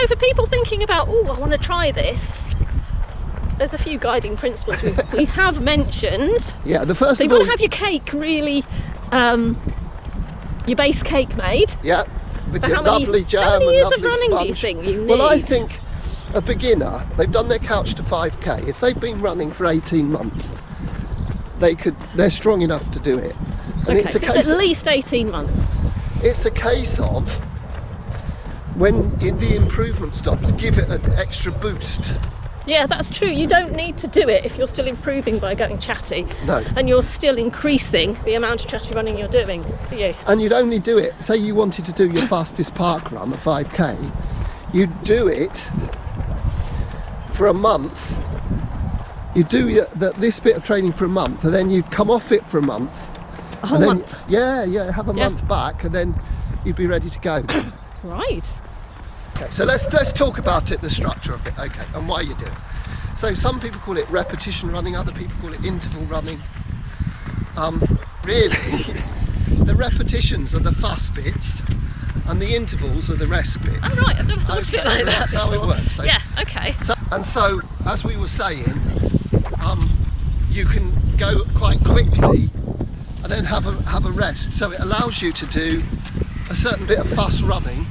So for people thinking about, oh, I want to try this, there's a few guiding principles we have mentioned. Yeah, the first so of you've all, got to have your cake really, your base cake made. yeah, with So your lovely jam how many and years lovely of running sponge. do you think you need? Well, I think a beginner, they've done their couch to 5k. If they've been running for 18 months, they're strong enough to do it. And okay, so it's at least 18 months. It's a case of when the improvement stops, give it an extra boost. Yeah, that's true. You don't need to do it if you're still improving by going chatty. No. And you're still increasing the amount of chatty running you're doing, do you? And you'd only do it, say you wanted to do your fastest park run, a 5k, you'd do it for a month. You do this bit of training for a month, and then you'd come off it for a month. A whole and then, month? Yeah, have a month back, and then you'd be ready to go. Right. Okay, so let's talk about it, the structure of it, okay, and why you do it. So some people call it repetition running, other people call it interval running. Really, the repetitions are the fast bits, and the intervals are the rest bits. Oh right, I've never thought of it like so that that's how it before. works. So, yeah, okay. So, as we were saying, you can go quite quickly and then have a rest. So it allows you to do a certain bit of fast running,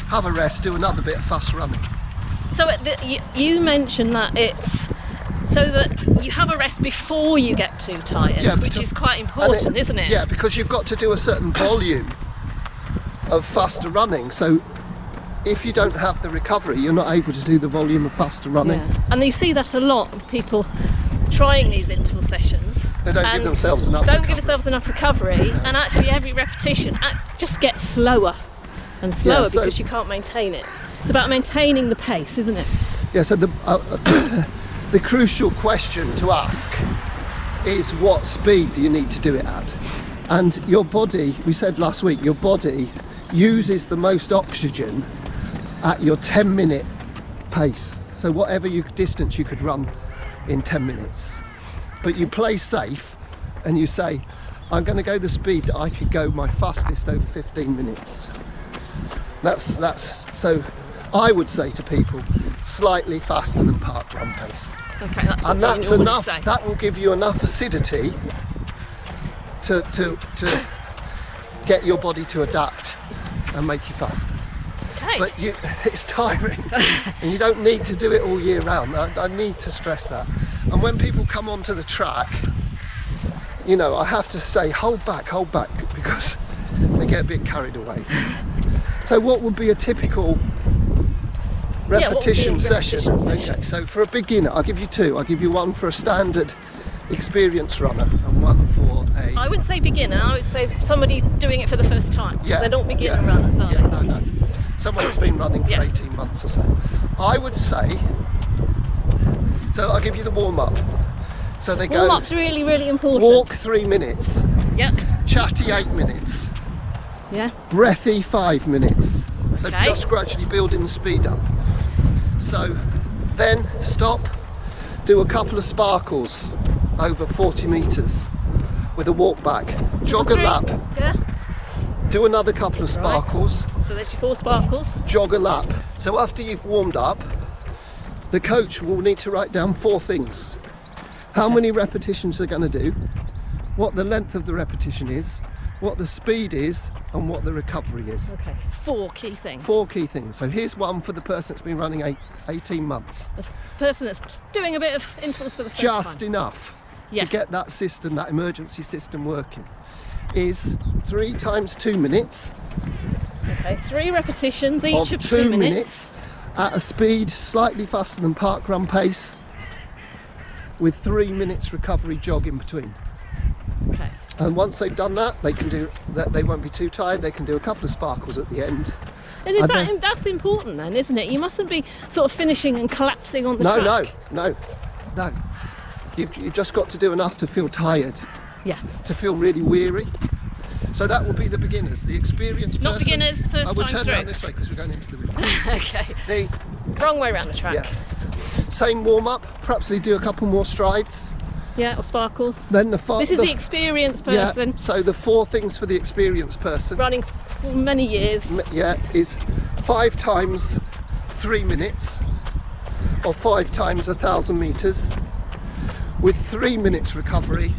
have a rest, do another bit of fast running. So you mentioned that it's so that you have a rest before you get too tired, which is quite important, isn't it? Yeah, because you've got to do a certain volume of faster running. So if you don't have the recovery, you're not able to do the volume of faster running. Yeah. And you see that a lot of people trying these interval sessions. They don't give themselves enough recovery, and actually every repetition just gets slower and slower because you can't maintain it. It's about maintaining the pace, isn't it? Yeah, so the crucial question to ask is, what speed do you need to do it at? And your body, we said last week, your body uses the most oxygen at your 10-minute pace. So whatever distance you could run in 10 minutes. But you play safe and you say, I'm going to go the speed that I could go my fastest over 15 minutes. That's so I would say to people, slightly faster than park run pace. Okay, that's and that's enough. That will give you enough acidity to get your body to adapt and make you faster. Okay. But it's tiring, and you don't need to do it all year round. I need to stress that. And when people come onto the track, you know, I have to say, hold back, because they get a bit carried away. So what would be a typical repetition session? Okay, so for a beginner, I'll give you two. I'll give you one for a standard experienced runner and one for a... I wouldn't say beginner, I would say somebody doing it for the first time. Yeah. They're not beginner runners, are they? No. Someone that's been running for 18 months or so. I would say, so I'll give you the warm-up. So they go... Warm-up's really, really important. Walk 3 minutes. Yep. Chatty 8 minutes. Yeah. Breathy 5 minutes. So okay. Just gradually building the speed up. So then stop, do a couple of sparkles over 40 metres with a walk back. Jog a lap. Yeah. Do another couple of sparkles. Right. So there's your 4 sparkles. Jog a lap. So after you've warmed up, the coach will need to write down 4 things. How many repetitions they're going to do, what the length of the repetition is, what the speed is, and what the recovery is. Okay, 4 key things. 4 key things. So here's one for the person that's been running 18 months. The person that's doing a bit of intervals for the first time. Just enough to get that system, that emergency system working. Is 3 times 2 minutes. Okay, 3 repetitions, each of 2 2 minutes at a speed slightly faster than park run pace, with 3 minutes recovery jog in between. Okay. And once they've done that, they can do that. They won't be too tired. They can do a couple of sparkles at the end. And that's important then, isn't it? You mustn't be sort of finishing and collapsing on the track. No. You've just got to do enough to feel tired. Yeah. To feel really weary. So that will be the beginners. The experienced person. Not beginners, first time through. I will turn around this way because we're going into the room. Okay. Wrong way around the track. Yeah. Same warm up. Perhaps they do a couple more strides. Yeah, or sparkles. Then this is the experienced person. Yeah, so the 4 things for the experienced person. Running for many years. Yeah, is 5 times 3 minutes or 5 times 1,000 meters with 3 minutes recovery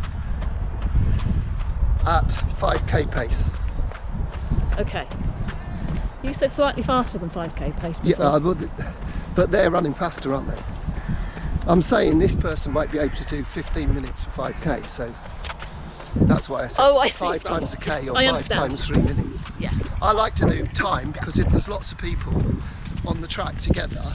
at 5k pace. Okay. You said slightly faster than 5k pace before. Yeah, but they're running faster, aren't they? I'm saying this person might be able to do 15 minutes for 5k, so that's why I said I see. 5 times a k, Yes, or I 5 understand. times 3 minutes. Yeah. I like to do time because if there's lots of people on the track together,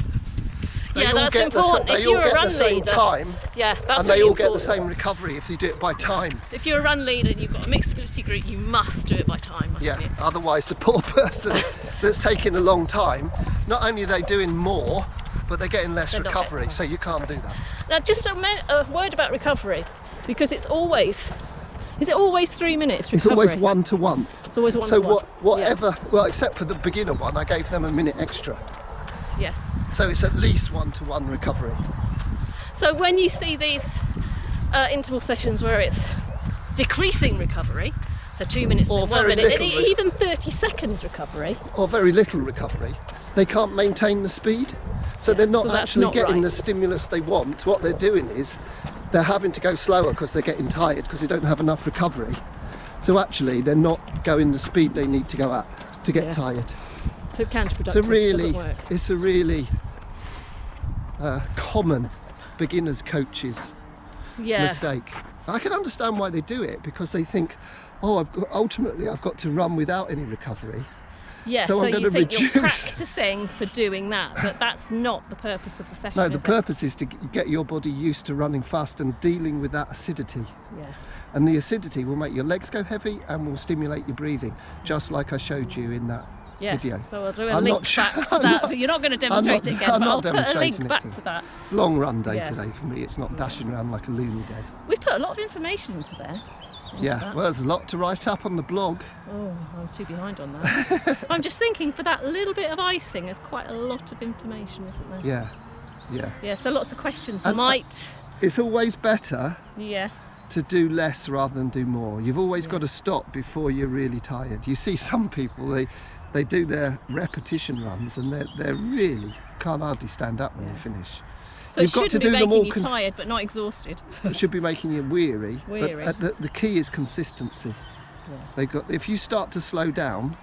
they all that's get important. they If all you're a get run the same leader, time, yeah, that's and they really all get the important. same recovery if you do it by time. If you're a run leader and you've got a mixed ability group, you must do it by time, mustn't you? Yeah, otherwise the poor person that's taking a long time, not only are they doing more, but they're getting less They're not recovery, getting so you can't do that. Now, just a word about recovery, because it's always, is it always 3 minutes recovery? It's always 1 to 1. It's always 1 So to 1. whatever, well, except for the beginner one, I gave them a minute extra. Yeah. So it's at least 1 to 1 recovery. So when you see these interval sessions where it's decreasing recovery, so 2 minutes, Or then 1 very minute, and little even 30 seconds recovery. Or very little recovery, they can't maintain the speed. So they're not so that's actually not getting right. the stimulus they want. What they're doing is they're having to go slower because they're getting tired because they don't have enough recovery. So actually they're not going the speed they need to go at to get Yeah. tired. So counterproductive. So really, doesn't work. it's a really common beginners coaches Yeah. mistake. I can understand why they do it, because they think, oh, ultimately I've got to run without any recovery. Yeah, So so, I'm you gonna think you're reduce- practicing for doing that, but that's not the purpose of the session, No, the is it? purpose is to get your body used to running fast and dealing with that acidity. Yeah. And the acidity will make your legs go heavy and will stimulate your breathing, just like I showed you in that Yeah. video. So I'll do a I'm link not sure- back to I'm that. not- But you're not going to demonstrate it again, I'm but not I'll put a link demonstrating it back to you. to that. It's a long run day Yeah. today for me. It's not dashing around like a loony day. We put a lot of information into there. Into Yeah, that. well, there's a lot to write up on the blog. Oh, I'm too behind on that. I'm just thinking, for that little bit of icing, there's quite a lot of information, isn't there? Yeah, yeah. Yeah, so lots of questions And, might... It's always better Yeah. to do less rather than do more. You've always Yeah. got to stop before you're really tired. You see some people, they do their repetition runs and they're really can't hardly stand up when Yeah. they finish. So You've it got to shouldn't do be them making all you tired, but not exhausted. It should be making you weary. Weary. But the key is consistency. Yeah. If you start to slow down,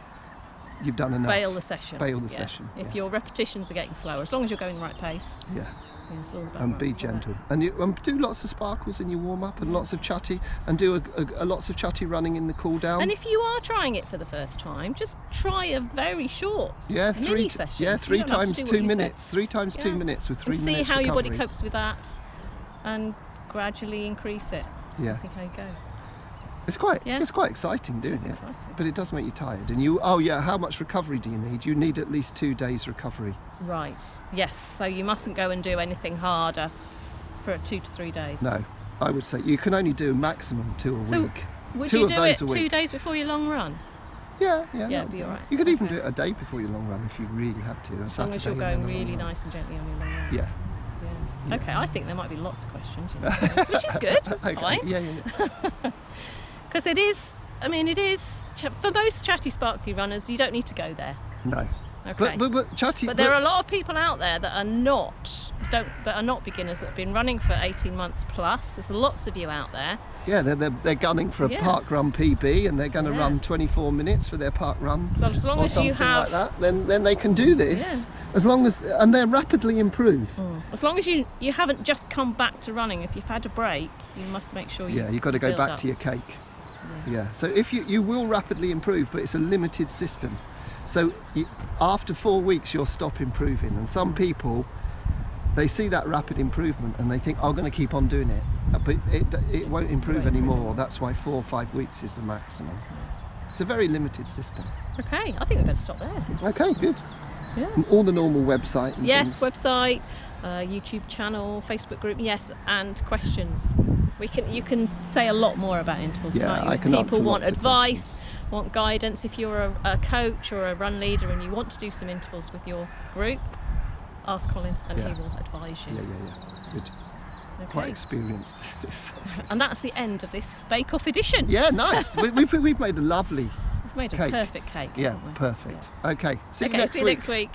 you've done enough. Bail the session. Bail the Yeah. session. If yeah. your repetitions are getting slower, as long as you're going the right pace. Yeah. Yeah, it's all about And be that, so gentle, and you do lots of sparkles in your warm up, and lots of chatty, and do a lots of chatty running in the cool down. And if you are trying it for the first time, just try a very short three mini session. Yeah, You 3 don't have to times do what 2 you minutes. said. 3 times 2 Yeah. minutes with 3 And minutes see how your body recovery. copes with that, and gradually increase it. Yeah. See how you go. It's quite Yeah. it's quite exciting doing It's it. exciting. But it does make you tired. And you how much recovery do you need? You need at least 2 days recovery. Right. Yes. So you mustn't go and do anything harder for 2 to 3 days. No, I would say you can only do maximum 2 a So week. would 2 you of do those it a 2 week. days before your long run? Yeah, Yeah, that'd it'd be all right. You could even Okay. do it a day before your long run if you really had to. A As long Saturday as you're and going then a long really run. nice and gently on your long run. Yeah. Yeah. Okay, I think there might be lots of questions, you know, which is good. That's Okay, fine. Yeah. Because it is, I mean, it is, for most chatty sparkly runners, you don't need to go there. No. Okay. But chatty. But there are a lot of people out there that are not beginners, that have been running for 18 months plus. There's lots of you out there. Yeah, they're gunning for a Yeah. park run PB, and they're going to Yeah. run 24 minutes for their park run. So as long or as something you have, like that, then they can do this. Yeah. As long as, and they're rapidly improve. as long as you haven't just come back to running. If you've had a break, you must make sure you. Yeah, you've got to go build back up. to your cake. Yeah. Yeah. So if you will rapidly improve, but it's a limited system. So after 4 weeks, you'll stop improving. And some people, they see that rapid improvement and they think, I'm going to keep on doing it. But it won't improve anymore. That's why 4 or 5 weeks is the maximum. It's a very limited system. Okay, I think we better stop there. Okay, good. Yeah. And all the normal website and Yes, things. website, YouTube channel, Facebook group. Yes, and questions. You can say a lot more about intervals. Yeah, can't you? I can answer People want lots of advice, questions. want guidance. If you're a coach or a run leader and you want to do some intervals with your group, ask Colin and Yeah. he will advise you. Yeah. Good. Okay. Quite experienced this. And that's the end of this Bake Off edition. Yeah, nice. We've made a lovely. We've made a Cake. perfect cake. Yeah, haven't we? perfect. Okay. See you Okay, next see you week. next week.